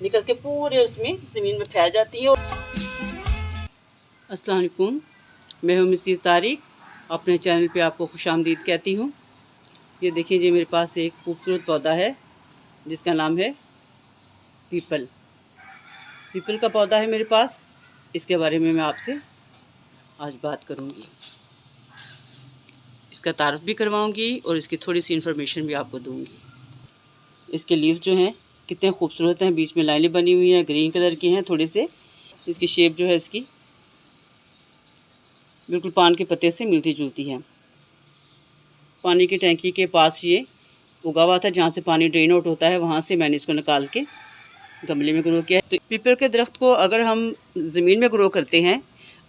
निकल के पूरे उसमें ज़मीन में फैल जाती है। अस्सलाम वालेकुम, मैं हूँ मिसिर तारिक, अपने चैनल पे आपको खुशामदीद कहती हूँ। ये देखिए जी, मेरे पास एक खूबसूरत पौधा है जिसका नाम है पीपल। पीपल का पौधा है मेरे पास, इसके बारे में मैं आपसे आज बात करूँगी। इसका तारुफ भी करवाऊँगी और इसकी थोड़ी सी इन्फॉर्मेशन भी आपको दूँगी। इसके लीव्स जो हैं कितने खूबसूरत हैं, बीच में लाइनें बनी हुई हैं, ग्रीन कलर की हैं थोड़े से। इसकी शेप जो है इसकी बिल्कुल पान के पत्ते से मिलती जुलती है। पानी की टैंकी के पास ये उगा हुआ था, जहाँ से पानी ड्रेन आउट होता है, वहाँ से मैंने इसको निकाल के गमले में ग्रो किया है। तो पीपल के दरख्त को अगर हम ज़मीन में ग्रो करते हैं,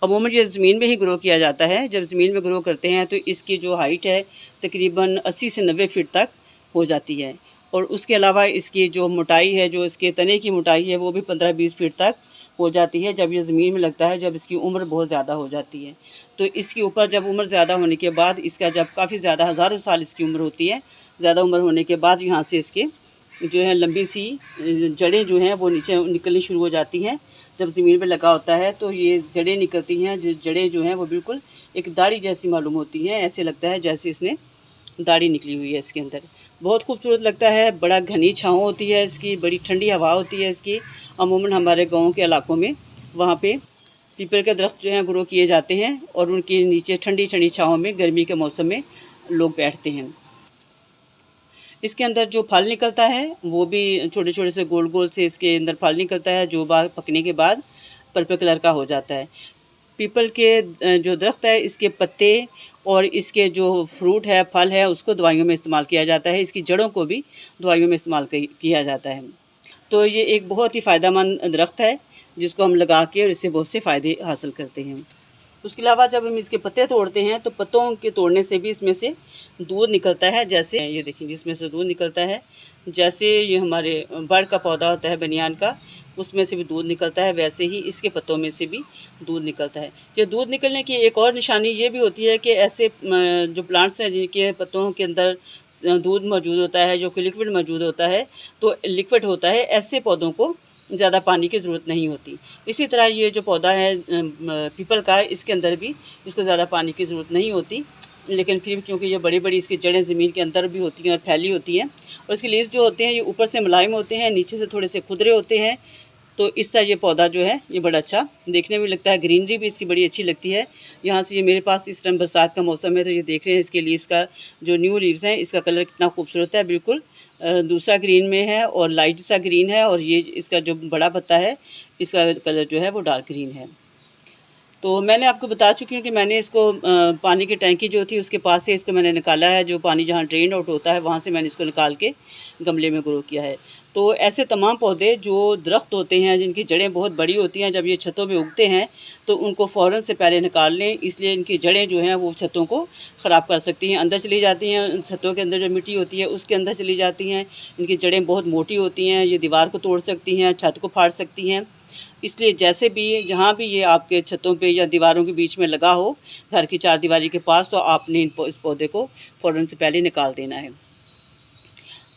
अमूमन ये ज़मीन में ही ग्रो किया जाता है। जब ज़मीन में ग्रो करते हैं तो इसकी जो हाइट है तकरीबन 80 से 90 फीट तक हो जाती है, और उसके अलावा इसकी जो मोटाई है, जो इसके तने की मोटाई है, वो भी 15-20 फीट तक हो जाती है जब ये ज़मीन में लगता है, जब इसकी उम्र बहुत ज़्यादा हो जाती है। तो इसके ऊपर जब उम्र ज़्यादा होने के बाद, इसका जब काफ़ी ज़्यादा हज़ारों साल इसकी उम्र होती है, ज़्यादा उम्र होने के बाद यहाँ से इसके जो है लंबी सी जड़ें जो हैं वो नीचे निकलनी शुरू हो जाती हैं। जब ज़मीन पे लगा होता है तो ये जड़ें निकलती हैं। जो जड़ें जो हैं वो बिल्कुल एक दाढ़ी जैसी मालूम होती हैं, ऐसे लगता है जैसे इसने दाढ़ी निकली हुई है इसके अंदर। बहुत खूबसूरत लगता है, बड़ा घनी छाँव होती है इसकी, बड़ी ठंडी हवा होती है इसकी। अमूमन हमारे गाँव के इलाकों में वहाँ पे पीपल के दरख्त जो हैं ग्रो किए जाते हैं, और उनके नीचे ठंडी ठंडी छाँव में गर्मी के मौसम में लोग बैठते हैं। इसके अंदर जो फल निकलता है वो भी छोटे छोटे से गोल गोल से इसके अंदर फल निकलता है, जो बाद पकने के बाद पर्पल कलर का हो जाता है। पीपल के जो दरख्त है, इसके पत्ते और इसके जो फ्रूट है, फल है, उसको दवाइयों में इस्तेमाल किया जाता है। इसकी जड़ों को भी दवाइयों में इस्तेमाल किया जाता है। तो ये एक बहुत ही फ़ायदेमंद दरख्त है जिसको हम लगा के और इससे बहुत से फ़ायदे हासिल करते हैं। उसके अलावा जब हम इसके पत्ते तोड़ते हैं तो पत्तों के तोड़ने से भी इसमें से दूध निकलता है। जैसे ये देखिए, इसमें से दूध निकलता है। जैसे ये हमारे बड़ का पौधा होता है बनियान का, उसमें से भी दूध निकलता है, वैसे ही इसके पत्तों में से भी दूध निकलता है। ये दूध निकलने की एक और निशानी ये भी होती है कि ऐसे जो प्लांट्स हैं जिनके पत्तों के अंदर दूध मौजूद होता है, जो कि लिक्विड मौजूद होता है, तो लिक्विड होता है, ऐसे पौधों को ज़्यादा पानी की ज़रूरत नहीं होती। इसी तरह ये जो पौधा है पीपल का, इसके अंदर भी इसको ज़्यादा पानी की ज़रूरत नहीं होती, लेकिन फिर भी चूँकि ये बड़ी बड़ी इसकी जड़ें ज़मीन के अंदर भी होती हैं और फैली होती हैं, और इसके लीव्स जो होते हैं ये ऊपर से मुलायम होते हैं, नीचे से थोड़े से खुदरे होते हैं। तो इस तरह ये पौधा जो है ये बड़ा अच्छा देखने में लगता है, ग्रीनरी भी इसकी बड़ी अच्छी लगती है। यहाँ से ये मेरे पास इस टाइम बरसात का मौसम है, तो ये देख रहे हैं इसके लीव्स का जो न्यू लीव्स हैं, इसका कलर कितना खूबसूरत है, बिल्कुल दूसरा ग्रीन में है और लाइट सा ग्रीन है, और ये इसका जो बड़ा पत्ता है इसका कलर जो है वो डार्क ग्रीन है। तो मैंने आपको बता चुकी हूँ कि मैंने इसको पानी की टैंकी जो थी उसके पास से इसको मैंने निकाला है, जो पानी जहाँ ड्रेन आउट होता है वहाँ से मैंने इसको निकाल के गमले में ग्रो किया है। तो ऐसे तमाम पौधे जो दरख्त होते हैं जिनकी जड़ें बहुत बड़ी होती हैं, जब ये छतों में उगते हैं तो उनको फ़ौरन से पहले निकाल लें, इसलिए इनकी जड़ें जो हैं वो छतों को ख़राब कर सकती हैं, अंदर चली जाती हैं, छतों के अंदर जो मिट्टी होती है उसके अंदर चली जाती हैं। इनकी जड़ें बहुत मोटी होती हैं, ये दीवार को तोड़ सकती हैं, छत को फाड़ सकती हैं। इसलिए जैसे भी जहाँ भी ये आपके छतों पे या दीवारों के बीच में लगा हो, घर की चारदीवारी के पास, तो आपने इस पौधे को फ़ौरन से पहले निकाल देना है।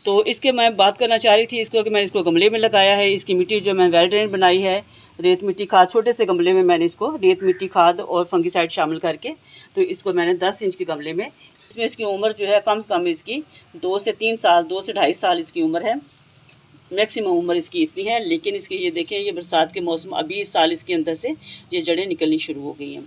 तो इसके मैं बात करना चाह रही थी इसको कि मैंने इसको गमले में लगाया है। इसकी मिट्टी जो मैं वेल ड्रेन बनाई है, रेत मिट्टी खाद, छोटे से गमले में मैंने इसको रेत मिट्टी खाद और फंगीसाइड शामिल करके, तो इसको मैंने 10 इंच के गमले में, इसमें इसकी उम्र जो है कम से कम इसकी 2 से 3 साल, 2 से 2.5 साल इसकी उम्र है, मैक्सिमम उम्र इसकी इतनी है। लेकिन इसकी ये देखें, ये बरसात के मौसम, अभी इस साल इसके अंदर से ये जड़ें निकलनी शुरू हो गई हैं।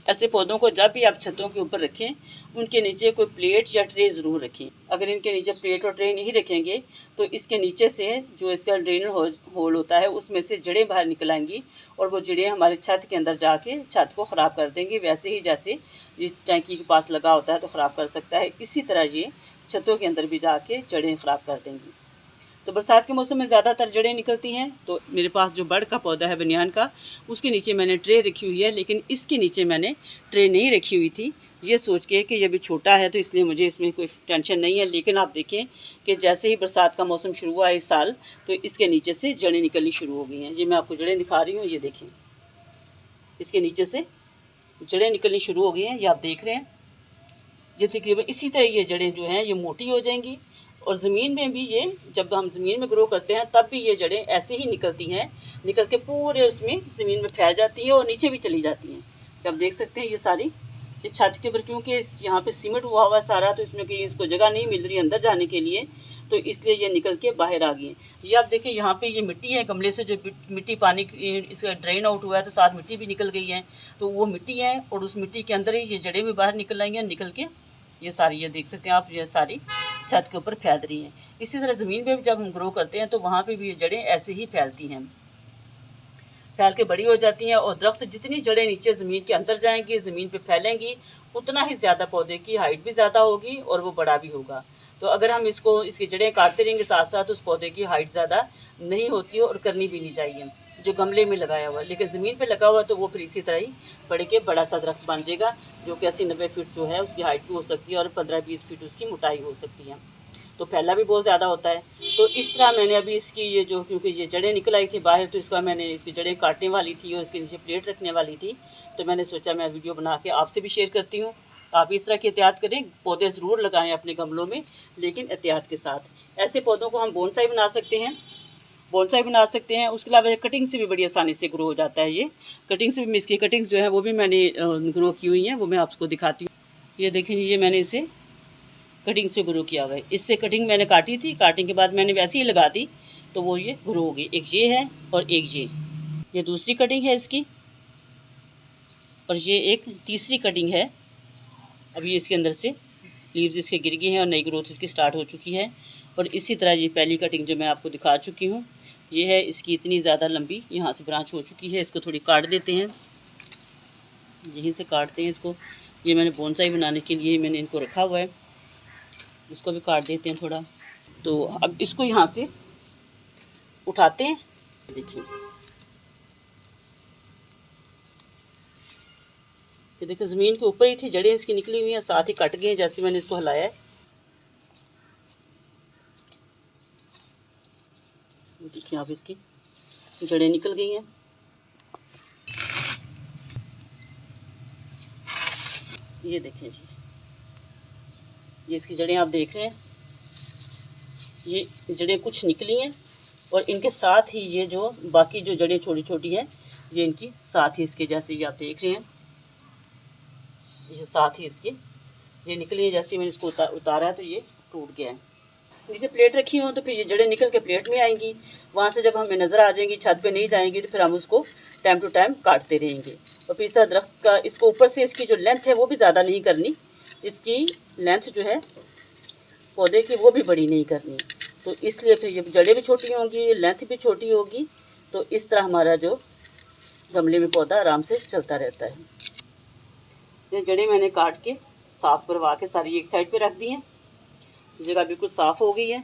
ऐसे पौधों को जब भी आप छतों के ऊपर रखें, उनके नीचे कोई प्लेट या ट्रे ज़रूर रखें। अगर इनके नीचे प्लेट और ट्रे नहीं रखेंगे तो इसके नीचे से जो इसका ड्रेनेज होल होता है उसमें से जड़ें बाहर निकल आएंगी, और वो जड़ें हमारे छत के अंदर जाके छत को ख़राब कर देंगी, वैसे ही जैसे ये टैंकी के पास लगा होता है तो ख़राब कर सकता है, इसी तरह ये छतों के अंदर भी जाके जड़ें ख़राब कर देंगी। तो बरसात के मौसम में ज़्यादातर जड़ें निकलती हैं। तो मेरे पास जो बड़ का पौधा है बनियान का, उसके नीचे मैंने ट्रे रखी हुई है, लेकिन इसके नीचे मैंने ट्रे नहीं रखी हुई थी, ये सोच के कि ये भी छोटा है तो इसलिए मुझे इसमें कोई टेंशन नहीं है। लेकिन आप देखें कि जैसे ही बरसात का मौसम शुरू हुआ है इस साल, तो इसके नीचे से जड़ें निकलनी शुरू हो गई हैं। ये मैं आपको जड़ें दिखा रही हूँ, ये देखें, इसके नीचे से जड़ें निकलनी शुरू हो गई हैं, ये आप देख रहे हैं। ये तकरीबन इसी तरह ये जड़ें जो हैं ये मोटी हो जाएंगी, और ज़मीन में भी ये, जब हम ज़मीन में ग्रो करते हैं तब भी ये जड़ें ऐसे ही निकलती हैं, निकल के पूरे उसमें ज़मीन में फैल जाती है और नीचे भी चली जाती हैं। तो आप देख सकते हैं ये सारी इस छत के ऊपर, क्योंकि यहाँ पे सीमेंट हुआ हुआ सारा, तो इसमें कहीं इसको जगह नहीं मिल रही अंदर जाने के लिए, तो इसलिए ये निकल के बाहर आ गई है। ये आप देखिए यहाँ पे ये मिट्टी है, गमले से जो मिट्टी पानी इसका ड्रेन आउट हुआ है, तो साथ मिट्टी भी निकल गई है, तो वो मिट्टी है और उस मिट्टी के अंदर ही ये जड़ें भी बाहर निकल आई हैं, निकल के ये सारी, ये देख सकते हैं आप, ये सारी छत के ऊपर फैल रही हैं। इसी तरह ज़मीन में भी जब हम ग्रो करते हैं तो वहाँ पे भी ये जड़ें ऐसे ही फैलती हैं, फैल के बड़ी हो जाती हैं। और दरख्त जितनी जड़ें नीचे ज़मीन के अंदर जाएंगी, ज़मीन पे फैलेंगी, उतना ही ज़्यादा पौधे की हाइट भी ज़्यादा होगी और वो बड़ा भी होगा। तो अगर हम इसकी जड़ें काटते रहेंगे साथ साथ, उस पौधे की हाइट ज़्यादा नहीं होती और करनी भी नहीं चाहिए जो गमले में लगाया हुआ है। लेकिन ज़मीन पे लगा हुआ तो वो फिर इसी तरह ही बढ़ के बड़ा सा दरख्त बन जाएगा, जो कि 80-90 फीट जो है उसकी हाइट भी हो सकती है और 15-20 फीट उसकी मोटाई हो सकती है। तो फैला भी बहुत ज़्यादा होता है। तो इस तरह मैंने अभी इसकी ये जो, क्योंकि ये जड़ें निकल आई थी बाहर, तो इसका मैंने इसकी जड़ें काटने वाली थी और इसके नीचे प्लेट रखने वाली थी, तो मैंने सोचा मैं वीडियो बना के आपसे भी शेयर करती हूँ। आप इस तरह की एहतियात करें, पौधे ज़रूर लगाएं अपने गमलों में, लेकिन एहतियात के साथ। ऐसे पौधों को हम बोनसाई बना सकते हैं, बोनसाई बना सकते हैं। उसके अलावा कटिंग से भी बड़ी आसानी से ग्रो हो जाता है। ये कटिंग से भी, इसकी कटिंग्स जो है वो भी मैंने ग्रो की हुई हैं, वो मैं आपको दिखाती हूँ। ये देखें, ये मैंने इसे कटिंग से ग्रो किया हुआ है। इससे कटिंग मैंने काटी थी, काटने के बाद मैंने वैसे ही लगा दी, तो वो ये ग्रो हो गई। एक ये है और एक ये दूसरी कटिंग है इसकी, और ये एक तीसरी कटिंग है। अभी इसके अंदर से लीव्स इसके गिर गए हैं और नई ग्रोथ इसकी स्टार्ट हो चुकी है। और इसी तरह ये पहली कटिंग जो मैं आपको दिखा चुकी हूँ, ये है, इसकी इतनी ज़्यादा लंबी यहाँ से ब्रांच हो चुकी है। इसको थोड़ी काट देते हैं, यहीं से काटते हैं इसको। ये मैंने बोनसाई बनाने के लिए मैंने इनको रखा हुआ है, इसको भी काट देते हैं थोड़ा। तो अब इसको यहाँ से उठाते हैं। देखिए ये देखिए, ज़मीन के ऊपर ही थी, जड़ें इसकी निकली हुई हैं, साथ ही कट गए हैं जैसे मैंने इसको हिलाया है। देखिए आप, इसकी जड़ें निकल गई हैं। ये देखें जी, ये इसकी जड़ें आप देख रहे हैं, ये जड़ें कुछ निकली हैं और इनके साथ ही ये जो बाकी जो जड़ें छोटी छोटी हैं, ये इनकी साथ ही इसके, जैसे ये आप देख रहे हैं, ये साथ ही इसके ये निकली है। जैसे मैंने इसको उतारा है तो ये टूट गया है। नीचे प्लेट रखी हो तो फिर ये जड़ें निकल के प्लेट में आएंगी, वहाँ से जब हमें नज़र आ जाएंगी, छत पे नहीं जाएंगी, तो फिर हम उसको टाइम टू टाइम काटते रहेंगे। और फिर इस तरह दरख्त का, इसको ऊपर से इसकी जो लेंथ है वो भी ज़्यादा नहीं करनी, इसकी लेंथ जो है पौधे की वो भी बड़ी नहीं करनी। तो इसलिए फिर ये जड़ें भी छोटी होंगी, लेंथ भी छोटी होगी, तो इस तरह हमारा जो गमले में पौधा आराम से चलता रहता है। ये जड़ें मैंने काट के साफ़ करवा के सारी एक साइड पे रख दी हैं। जगह बिल्कुल साफ़ हो गई है।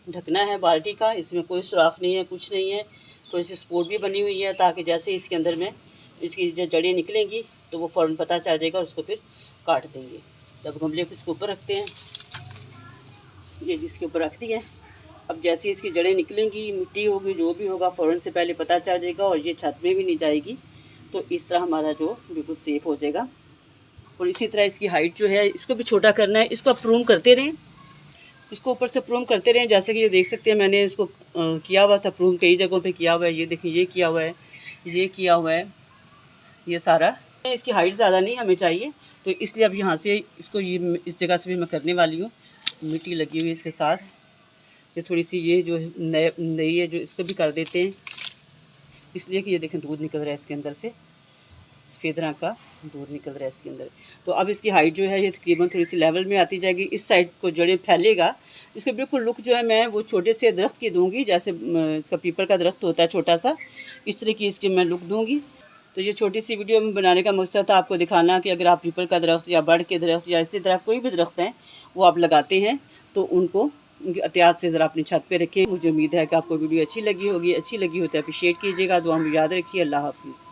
ढकना है बाल्टी का, इसमें कोई सुराख नहीं है, कुछ नहीं है। थोड़ी सी स्पोर्ट भी बनी हुई है, ताकि जैसे इसके अंदर में इसकी जो जड़ें निकलेंगी तो वो फ़ौरन पता चल जाएगा, उसको फिर काट देंगे। तब गमले को इसके ऊपर रखते हैं, ये इसके ऊपर रख दिया है। अब जैसे इसकी जड़ें निकलेंगी, मिट्टी होगी, जो भी होगा, फ़ौरन से पहले पता चल जाएगा और ये छत में भी नहीं जाएगी। तो इस तरह हमारा जो बिल्कुल सेफ़ हो जाएगा। और इसी तरह इसकी हाइट जो है, इसको भी छोटा करना है। इसको आप प्रूम करते रहें, इसको ऊपर से प्रूम करते रहें। जैसे कि ये देख सकते हैं, मैंने इसको किया हुआ था, प्रूम कई जगहों पे किया हुआ है। ये देखिए, ये किया हुआ है, ये किया हुआ है, ये सारा। इसकी हाइट ज़्यादा नहीं हमें चाहिए, तो इसलिए अब यहाँ से इसको, ये इस जगह से भी मैं करने वाली हूँ। मिट्टी लगी हुई है इसके साथ, ये थोड़ी सी ये जो नई है जो, इसको भी कर देते हैं, इसलिए कि ये देखें दूध निकल रहा है इसके अंदर से, सफ़ेद रंग का दूध निकल रहा है इसके अंदर। तो अब इसकी हाइट जो है ये तकरीबन थोड़ी सी लेवल में आती जाएगी। इस साइड को जड़ें फैलेगा, इसके बिल्कुल लुक जो है मैं वो छोटे से दरख्त की दूंगी, जैसे इसका पीपल का दरख्त होता है छोटा सा, इस तरह की इसकी मैं लुक दूंगी। तो ये छोटी सी वीडियो में बनाने का मकसद था आपको दिखाना कि अगर आप पीपल का दरख्त या बड़ के दरख्त या इसी तरह कोई भी दरख्त हैं वो आप लगाते हैं, तो उनको एहतियात से ज़रा अपनी छत पे रखें। मुझे उम्मीद है कि आपको वीडियो अच्छी लगी होगी। अच्छी लगी हो तो अप्रिशिएट कीजिएगा। दुआ में याद रखिए। अल्लाह हाफिज़।